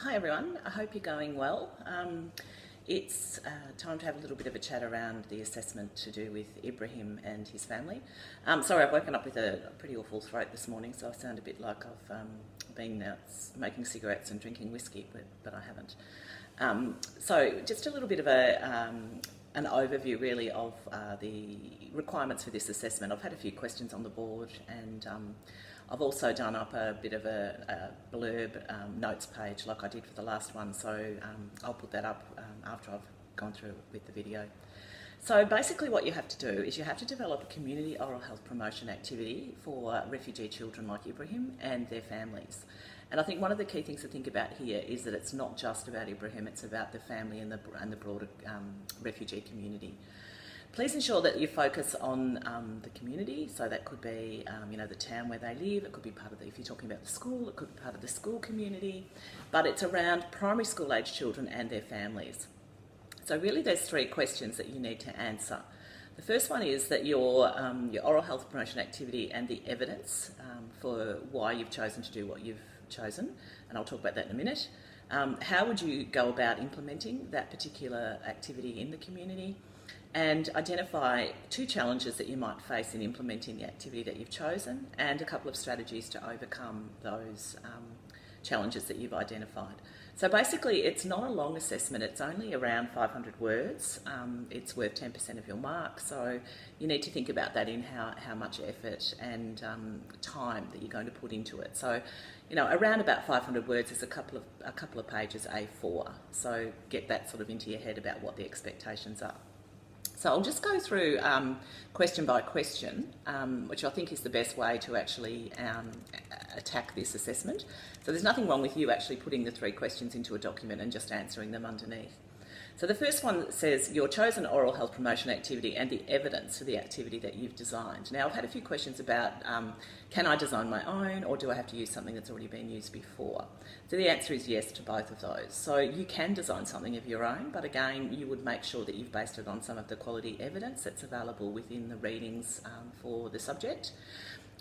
Hi everyone, I hope you're going well. It's time to have a little bit of a chat around the assessment to do with Ibrahim and his family. Sorry, I've woken up with a pretty awful throat this morning, so I sound a bit like I've been out smoking cigarettes and drinking whiskey, but I haven't. So just a little bit of an overview really of the requirements for this assessment. I've had a few questions on the board, and I've also done up a bit of a blurb notes page like I did for the last one, so I'll put that up after I've gone through with the video. So basically what you have to do is you have to develop a community oral health promotion activity for refugee children like Ibrahim and their families. And I think one of the key things to think about here is that it's not just about Ibrahim, it's about the family and the broader refugee community. Please ensure that you focus on the community, so that could be the town where they live, it could be part of if you're talking about the school, it could be part of the school community, but it's around primary school age children and their families. So really there's three questions that you need to answer. The first one is that your oral health promotion activity and the evidence for why you've chosen to do what you've chosen, and I'll talk about that in a minute. How would you go about implementing that particular activity in the community? And identify two challenges that you might face in implementing the activity that you've chosen, and a couple of strategies to overcome those challenges that you've identified. So basically it's not a long assessment, it's only around 500 words. It's worth 10% of your mark, so you need to think about that in how much effort and time that you're going to put into it. So around about 500 words is a couple of pages A4, so get that sort of into your head about what the expectations are. So I'll just go through question by question, which I think is the best way to actually attack this assessment. So there's nothing wrong with you actually putting the three questions into a document and just answering them underneath. So the first one says your chosen oral health promotion activity and the evidence for the activity that you've designed. Now I've had a few questions about can I design my own, or do I have to use something that's already been used before? So the answer is yes to both of those. So you can design something of your own, but again you would make sure that you've based it on some of the quality evidence that's available within the readings for the subject.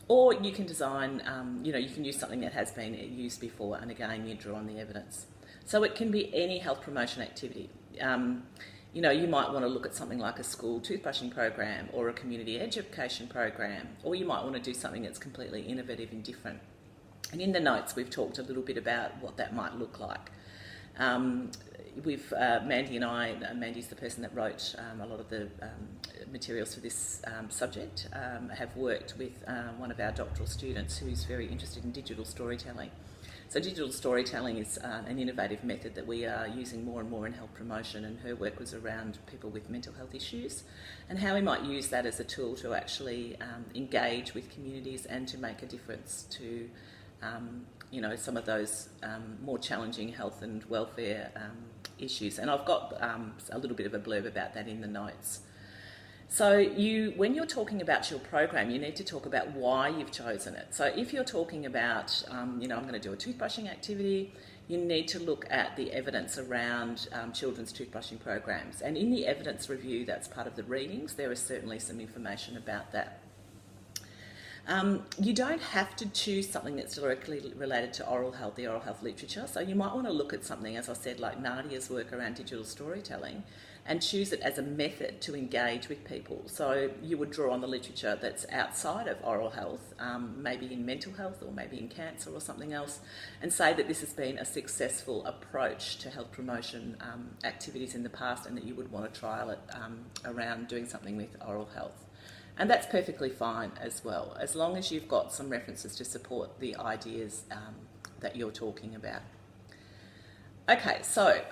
Or you can design, you can use something that has been used before, and again you draw on the evidence. So it can be any health promotion activity. You might want to look at something like a school toothbrushing program or a community education program, or you might want to do something that's completely innovative and different. And in the notes we've talked a little bit about what that might look like. Mandy and I, Mandy's the person that wrote a lot of the materials for this subject, have worked with one of our doctoral students who's very interested in digital storytelling. So digital storytelling is an innovative method that we are using more and more in health promotion, and her work was around people with mental health issues and how we might use that as a tool to actually engage with communities and to make a difference to some of those more challenging health and welfare issues. And I've got a little bit of a blurb about that in the notes. So when you're talking about your program, you need to talk about why you've chosen it. So if you're talking about, I'm going to do a toothbrushing activity, you need to look at the evidence around children's toothbrushing programs. And in the evidence review that's part of the readings, there is certainly some information about that. You don't have to choose something that's directly related to oral health, the oral health literature. So you might want to look at something, as I said, like Nadia's work around digital storytelling, and choose it as a method to engage with people. So you would draw on the literature that's outside of oral health, maybe in mental health or maybe in cancer or something else, and say that this has been a successful approach to health promotion activities in the past, and that you would want to trial it around doing something with oral health. And that's perfectly fine as well, as long as you've got some references to support the ideas that you're talking about. Okay, so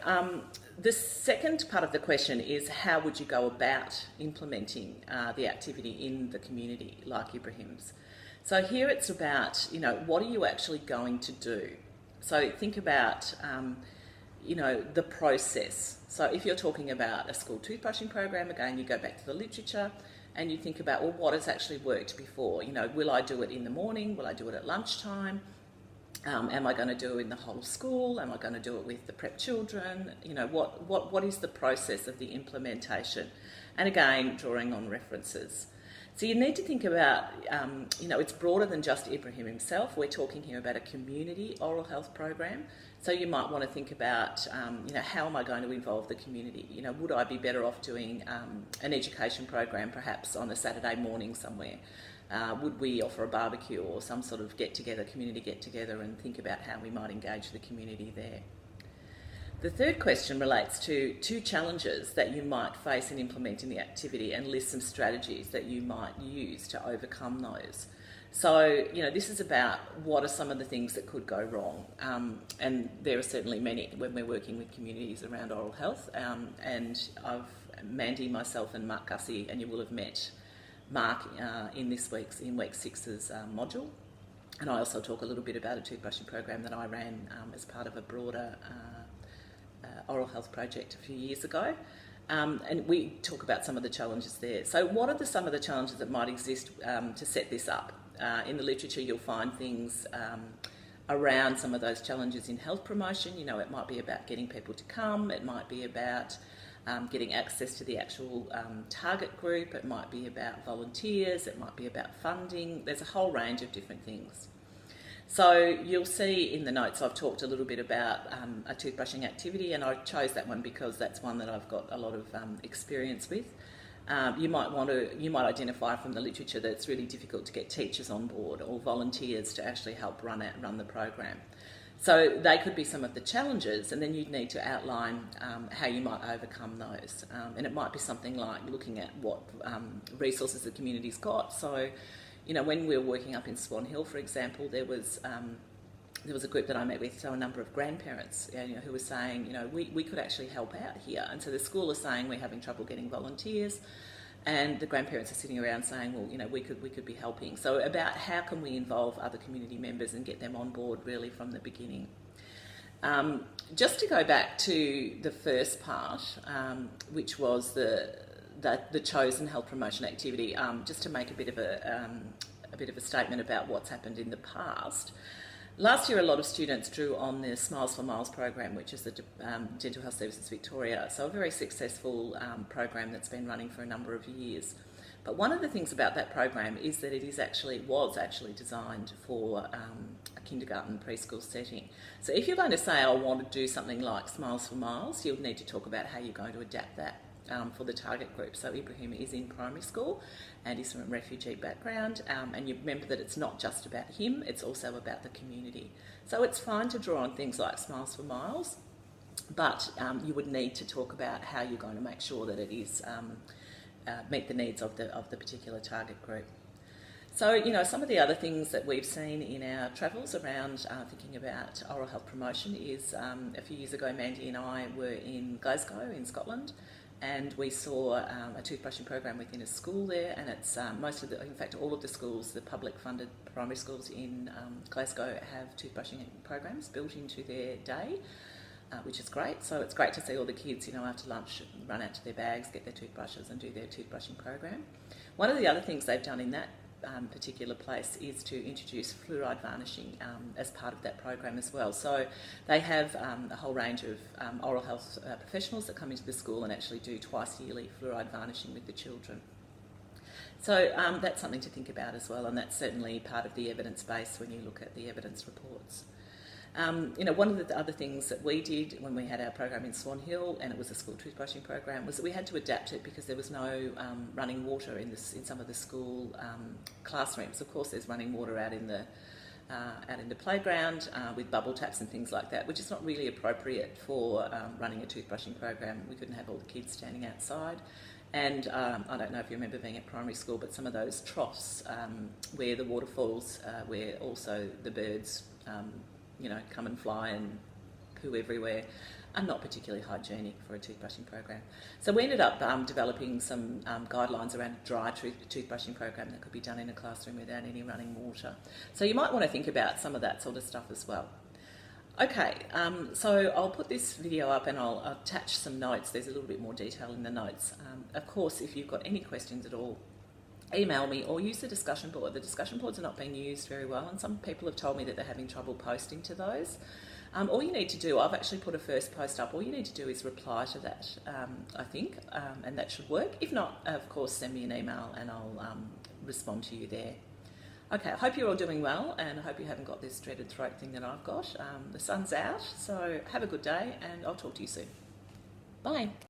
the second part of the question is how would you go about implementing the activity in the community like Ibrahim's? So here it's about, what are you actually going to do? So think about, the process. So if you're talking about a school toothbrushing program, again, you go back to the literature and you think about, well, what has actually worked before? Will I do it in the morning? Will I do it at lunchtime? Am I going to do it in the whole school? Am I going to do it with the prep children? What is the process of the implementation? And again, drawing on references. So you need to think about, it's broader than just Ibrahim himself. We're talking here about a community oral health program. So you might want to think about, how am I going to involve the community? Would I be better off doing an education program perhaps on a Saturday morning somewhere? Would we offer a barbecue or some sort of community get-together, and think about how we might engage the community there? The third question relates to 2 challenges that you might face in implementing the activity, and list some strategies that you might use to overcome those. So, this is about what are some of the things that could go wrong. And there are certainly many when we're working with communities around oral health. And Mandy, myself and Mark Gussie, and you will have met Mark in week 6's module. And I also talk a little bit about a toothbrushing program that I ran as part of a broader oral health project a few years ago. And we talk about some of the challenges there. So what are some of the challenges that might exist to set this up? In the literature, you'll find things around some of those challenges in health promotion. It might be about getting people to come. It might be about getting access to the actual target group. It might be about volunteers. It might be about funding. There's a whole range of different things. So you'll see in the notes I've talked a little bit about a toothbrushing activity, and I chose that one because that's one that I've got a lot of experience with. You might identify from the literature that it's really difficult to get teachers on board or volunteers to actually help run the program. So they could be some of the challenges, and then you'd need to outline how you might overcome those. And it might be something like looking at what resources the community's got. So, when we were working up in Swan Hill, for example, there was a group that I met with, so a number of grandparents, who were saying, we could actually help out here. And so the school is saying we're having trouble getting volunteers, and the grandparents are sitting around saying, well, we could be helping. So about how can we involve other community members and get them on board really from the beginning. Just to go back to the first part, which was the chosen health promotion activity, just to make a bit of a statement about what's happened in the past. Last year, a lot of students drew on the Smiles for Miles program, which is the Dental Health Services Victoria. So a very successful program that's been running for a number of years. But one of the things about that program is that it was actually designed for a kindergarten preschool setting. So if you're going to say, I want to do something like Smiles for Miles, you'll need to talk about how you're going to adapt that for the target group. So Ibrahim is in primary school and he's from a refugee background, and you remember that it's not just about him, it's also about the community. So it's fine to draw on things like Smiles for Miles, but you would need to talk about how you're going to make sure that it is meet the needs of the particular target group. So, some of the other things that we've seen in our travels around thinking about oral health promotion is a few years ago, Mandy and I were in Glasgow in Scotland, and we saw a toothbrushing program within a school there, and it's in fact all of the schools, the public funded primary schools in Glasgow have toothbrushing programs built into their day, which is great. So it's great to see all the kids, after lunch run out to their bags, get their toothbrushes and do their toothbrushing program. One of the other things they've done in that particular place is to introduce fluoride varnishing as part of that program as well. So they have a whole range of oral health professionals that come into the school and actually do twice yearly fluoride varnishing with the children. So that's something to think about as well, and that's certainly part of the evidence base when you look at the evidence reports. One of the other things that we did when we had our program in Swan Hill, and it was a school toothbrushing program, was that we had to adapt it because there was no running water in some of the school classrooms. Of course, there's running water out in the playground with bubble taps and things like that, which is not really appropriate for running a toothbrushing program. We couldn't have all the kids standing outside. And I don't know if you remember being at primary school, but some of those troughs where the water falls, where also the birds come and fly and poo everywhere, are not particularly hygienic for a toothbrushing program. So we ended up developing some guidelines around a dry toothbrushing program that could be done in a classroom without any running water. So you might want to think about some of that sort of stuff as well. Okay, so I'll put this video up and I'll attach some notes. There's a little bit more detail in the notes. Of course, if you've got any questions at all, email me or use the discussion board. The discussion boards are not being used very well, and some people have told me that they're having trouble posting to those. All you need to do, I've actually put a first post up, all you need to do is reply to that, I think, and that should work. If not, of course, send me an email and I'll respond to you there. Okay, I hope you're all doing well, and I hope you haven't got this dreaded throat thing that I've got. The sun's out, so have a good day, and I'll talk to you soon. Bye.